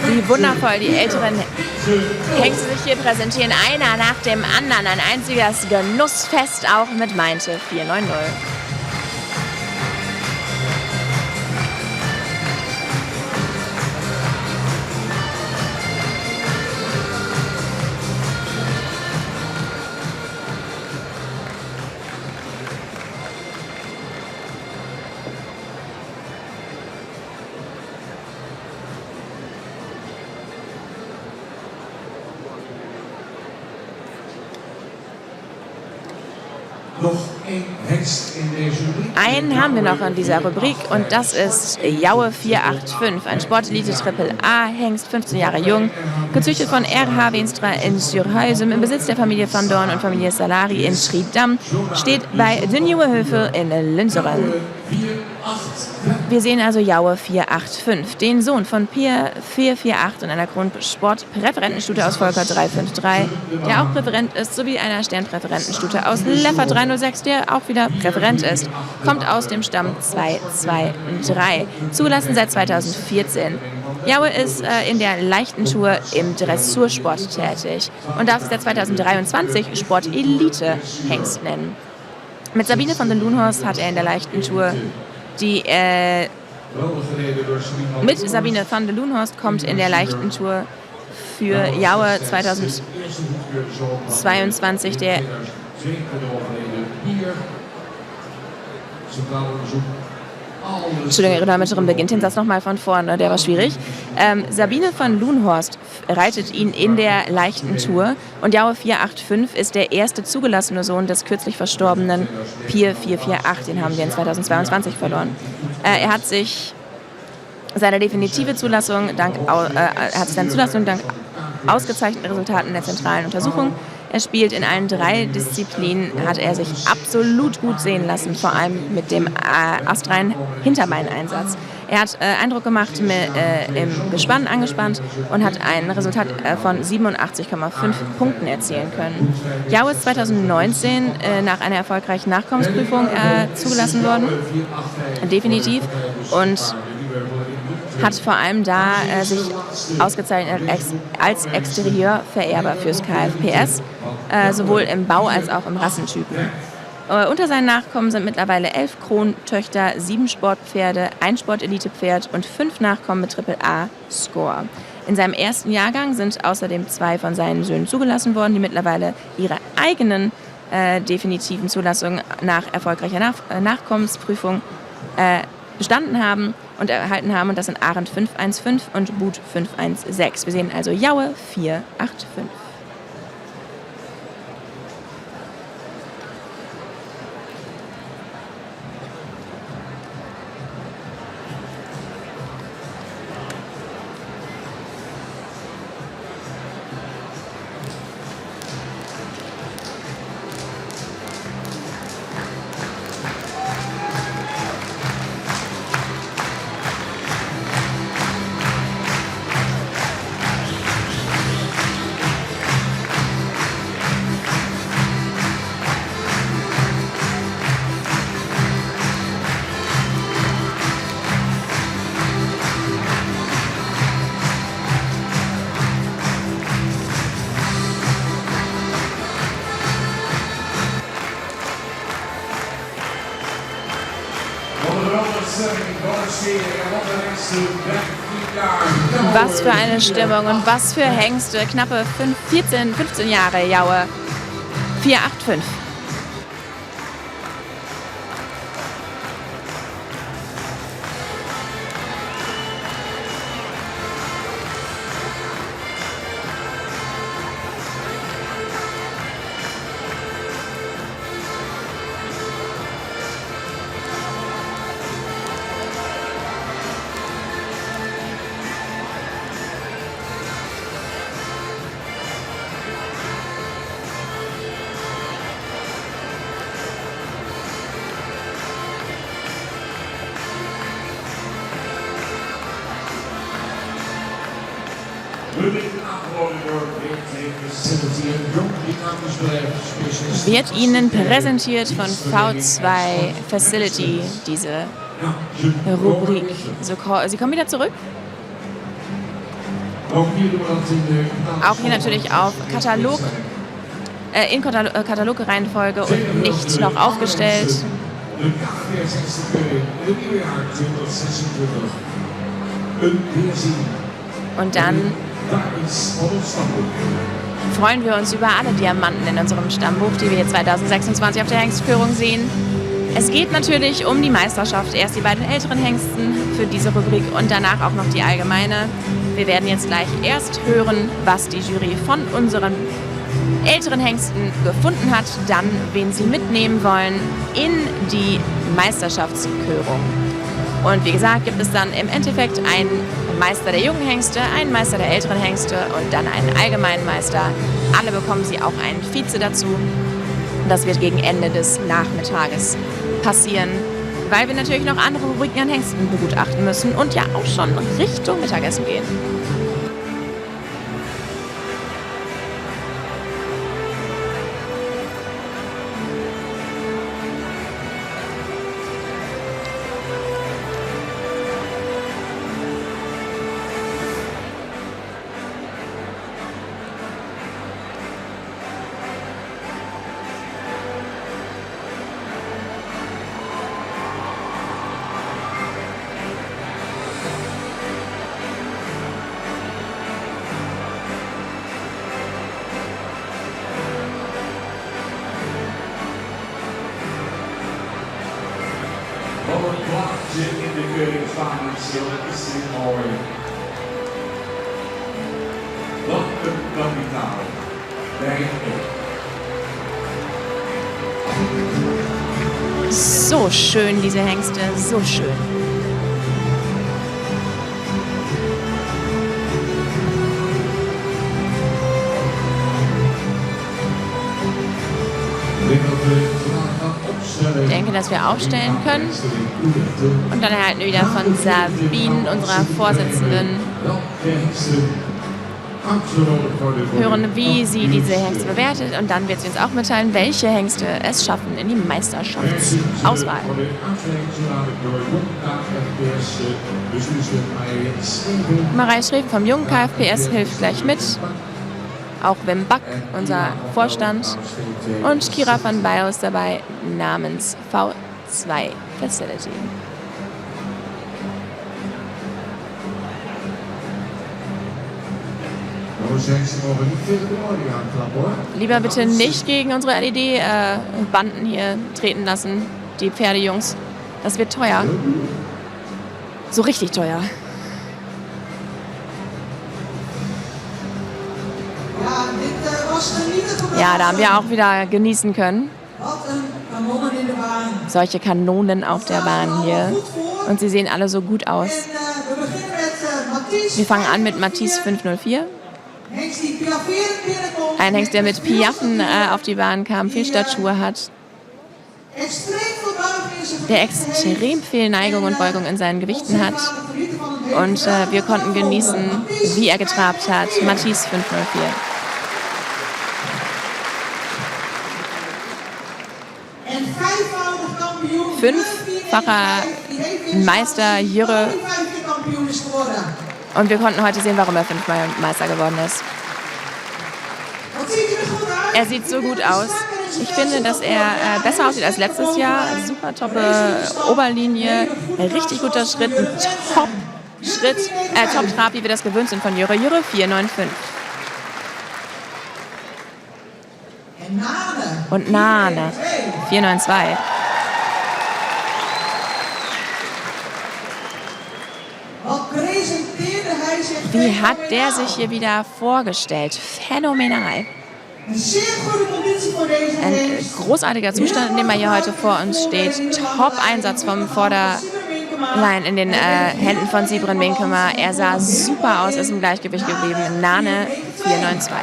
Wie wundervoll die älteren Hengste sich hier präsentieren. Einer nach dem anderen. Ein einziges Genussfest auch mit Meinte 490. Einen haben wir noch in dieser Rubrik und das ist Jaue 485, ein Sportelite Triple A Hengst, 15 Jahre jung, gezüchtet von R.H. Weenstra in Surhuisem im Besitz der Familie van Dorn und Familie Salari in Schiedam, steht bei de Nieuwe Höfe in Linteren. Wir sehen also Jaue 485, den Sohn von Pier 448 und einer Grundsportpräferentenstute aus Volker 353, der auch Präferent ist, sowie einer Sternpräferentenstute aus Leffer 306, der auch wieder Präferent ist, kommt aus dem Stamm 223, zugelassen seit 2014. Jaue ist in der leichten Tour im Dressursport tätig und darf sich seit 2023 Sportelite Hengst nennen. Mit Sabine van der Loenhorst hat er in der leichten Tour mit Sabine van der Loenhorst kommt in der leichten Tour für Jaue 2022 der Entschuldigung, Ihre Dolmetscherin beginnt den Satz nochmal von vorne, der war schwierig. Sabine van Loenhorst reitet ihn in der leichten Tour und Jaue 485 ist der erste zugelassene Sohn des kürzlich verstorbenen Pier 448, den haben wir in 2022 verloren. Er hat sich seine definitive Zulassung dank ausgezeichneten Resultaten der zentralen Untersuchung Er spielt in allen 3 Disziplinen, hat er sich absolut gut sehen lassen, vor allem mit dem astreinen Hinterbeineinsatz. Er hat Eindruck gemacht im Gespann angespannt und hat ein Resultat von 87,5 Punkten erzielen können. Yao ist 2019 nach einer erfolgreichen Nachkommensprüfung zugelassen worden, definitiv, und hat vor allem da sich ausgezeichnet als Exterieurvererber fürs KFPS, sowohl im Bau als auch im Rassentypen. Unter seinen Nachkommen sind mittlerweile 11 Krontöchter, 7 Sportpferde, 1 Sportelitepferd und 5 Nachkommen mit AAA-Score. In seinem ersten Jahrgang sind außerdem 2 von seinen Söhnen zugelassen worden, die mittlerweile ihre eigenen definitiven Zulassungen nach erfolgreicher Nachkommensprüfung bestanden haben und erhalten haben. Und das sind Arendt 515 und But 516. Wir sehen also Jaue 485. Was für eine Stimmung und was für Hengste. Knappe 15 Jahre, Jaue 485. Wird Ihnen präsentiert von V2 Facility, diese Rubrik. Sie kommen wieder zurück. Auch hier natürlich auf Katalog, in Katalogreihenfolge und nicht noch aufgestellt. Und dann freuen wir uns über alle Diamanten in unserem Stammbuch, die wir 2026 auf der Hengstführung sehen. Es geht natürlich um die Meisterschaft. Erst die beiden älteren Hengsten für diese Rubrik und danach auch noch die allgemeine. Wir werden jetzt gleich erst hören, was die Jury von unseren älteren Hengsten gefunden hat, dann wen sie mitnehmen wollen in die Meisterschaftskörung. Und wie gesagt, gibt es dann im Endeffekt einen Meister der jungen Hengste, einen Meister der älteren Hengste und dann einen allgemeinen Meister. Alle bekommen sie auch einen Vize dazu. Das wird gegen Ende des Nachmittages passieren, weil wir natürlich noch andere Rubriken an Hengsten begutachten müssen und ja auch schon Richtung Mittagessen gehen. In de keuringsvaardingstil is dit mooi. Wat een kapitaal. Bij So schön, diese Hengste, so schön. Ich denke, dass wir aufstellen können. Und dann erhalten wir wieder von Sabine, unserer Vorsitzenden, hören, wie sie diese Hengste bewertet. Und dann wird sie uns auch mitteilen, welche Hengste es schaffen in die Meisterschaftsauswahl. Marei Schreven vom jungen KFPS hilft gleich mit. Auch Wim Back, unser Vorstand. Und Kira van Beil ist dabei namens V2 Facility. Lieber bitte nicht gegen unsere LED-Banden hier treten lassen, die Pferdejungs. Das wird teuer. So richtig teuer. Ja, da haben wir auch wieder genießen können. Solche Kanonen auf der Bahn hier. Und sie sehen alle so gut aus. Wir fangen an mit Matisse 504. Ein Hengst, der mit Piaffen auf die Bahn kam, viel Statur hat. Der extrem viel Neigung und Beugung in seinen Gewichten hat. Und wir konnten genießen, wie er getrabt hat. Matisse 504. Fünffacher Meister Jürre. Und wir konnten heute sehen, warum er fünfmal Meister geworden ist. Er sieht so gut aus. Ich finde, dass er besser aussieht als letztes Jahr. Super toppe Oberlinie, richtig guter Schritt, ein Top-Schritt, Top-Trab, wie wir das gewöhnt sind von Jürre. Jürre 495. Und Nane 492. Wie hat der sich hier wieder vorgestellt? Phänomenal. Ein großartiger Zustand, in dem er hier heute vor uns steht. Top-Einsatz vom Vorderlein in den Händen von Sibren Winkemer. Er sah super aus, ist im Gleichgewicht geblieben. Nane 492.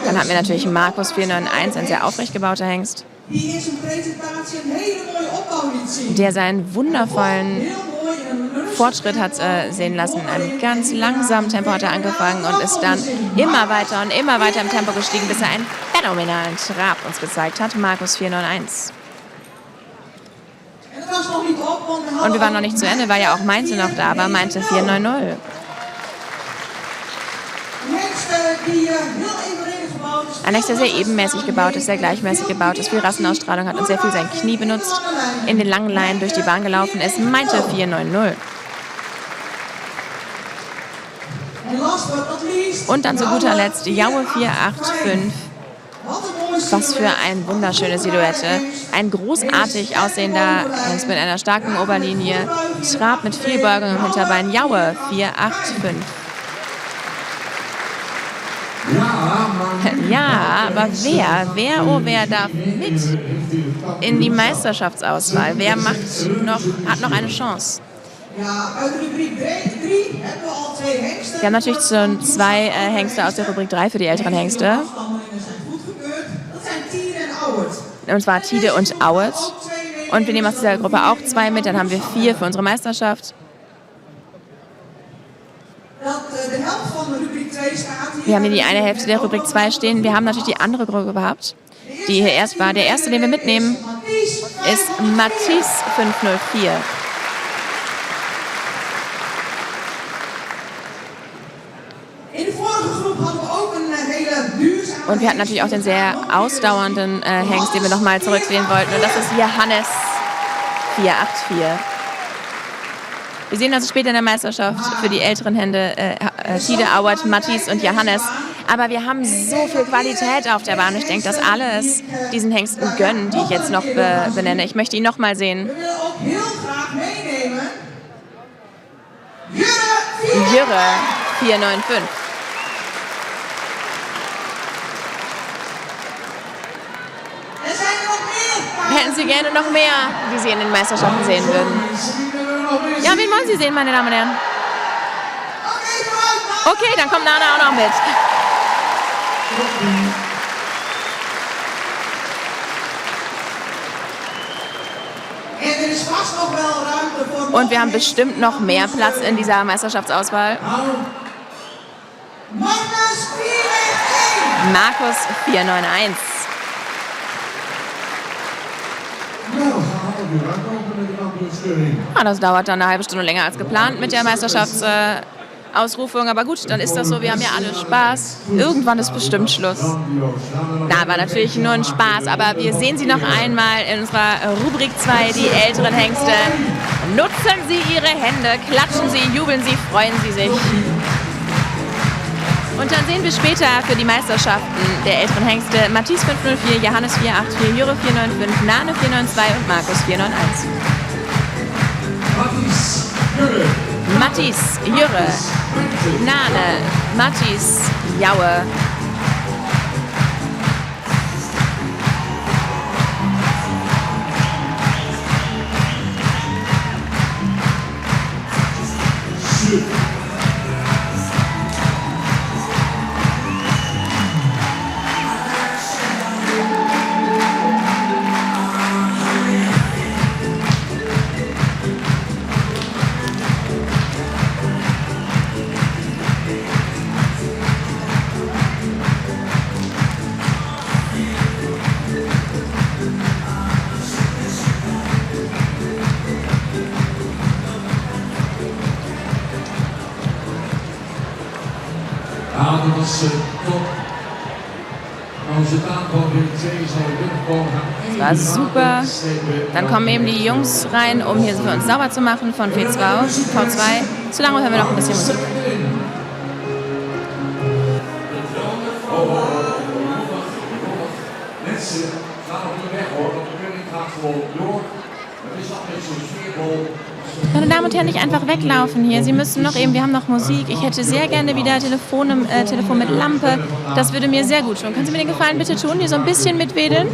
Dann hatten wir natürlich Markus 491, ein sehr aufrecht gebauter Hengst, der seinen wundervollen Fortschritt hat sehen lassen. In einem ganz langsamen Tempo hat er angefangen und ist dann immer weiter und immer weiter im Tempo gestiegen, bis er einen phänomenalen Trab uns gezeigt hat. Markus 491. Und wir waren noch nicht zu Ende, weil ja auch Mainze noch da war. Mainze 490. Ein Hengst, der sehr ebenmäßig gebaut ist, sehr gleichmäßig gebaut ist, viel Rassenausstrahlung hat und sehr viel sein Knie benutzt, in den langen Leinen durch die Bahn gelaufen ist. Meinte 490. Und dann zu guter Letzt Jaue 485. Was für eine wunderschöne Silhouette. Ein großartig aussehender Hengst mit einer starken Oberlinie. Trab mit viel Beugung im Hinterbein. Jaue 485. Ja, aber wer darf mit in die Meisterschaftsauswahl? Wer hat noch eine Chance? Wir haben natürlich zwei Hengste aus der Rubrik 3 für die älteren Hengste. Und zwar Tide und Auet. Und wir nehmen aus dieser Gruppe auch 2 mit, dann haben wir 4 für unsere Meisterschaft. Wir haben hier die eine Hälfte der Rubrik 2 stehen. Wir haben natürlich die andere Gruppe gehabt, die hier erst war. Der erste, den wir mitnehmen, ist Matisse 504. Und wir hatten natürlich auch den sehr ausdauernden Hengst, den wir nochmal zurücksehen wollten. Und das ist Johannes 484. Wir sehen also später in der Meisterschaft für die älteren Hände Tide, Auert, Matisse und Johannes. Aber wir haben so viel Qualität auf der Bahn. Ich denke, dass alle es diesen Hengsten gönnen, die ich jetzt noch benenne. Ich möchte ihn noch mal sehen. Jürre 495. Hätten Sie gerne noch mehr, die Sie in den Meisterschaften sehen würden? Ja, wen wollen Sie sehen, meine Damen und Herren? Okay, dann kommt Nana auch noch mit. Und wir haben bestimmt noch mehr Platz in dieser Meisterschaftsauswahl. Markus 491. Das dauert dann eine halbe Stunde länger als geplant mit der Meisterschaftsausrufung. Aber gut, dann ist das so. Wir haben ja alle Spaß. Irgendwann ist bestimmt Schluss. Na, war natürlich nur ein Spaß. Aber wir sehen sie noch einmal in unserer Rubrik 2, die älteren Hengste. Nutzen Sie Ihre Hände, klatschen Sie, jubeln Sie, freuen Sie sich. Und dann sehen wir später für die Meisterschaften der älteren Hengste Matthias 504, Johannes 484, Jure 495, Nane 492 und Markus 491. Matthias, Jure, Nane, Matthias, Jaue. Das war super. Dann kommen eben die Jungs rein, um hier für uns sauber zu machen von V2. Zu lange hören wir noch ein bisschen Musik. Meine Damen und Herren, nicht einfach weglaufen hier. Sie müssen noch eben, wir haben noch Musik. Ich hätte sehr gerne wieder Telefon mit Lampe. Das würde mir sehr gut tun. Können Sie mir den Gefallen bitte tun, hier so ein bisschen mitwedeln?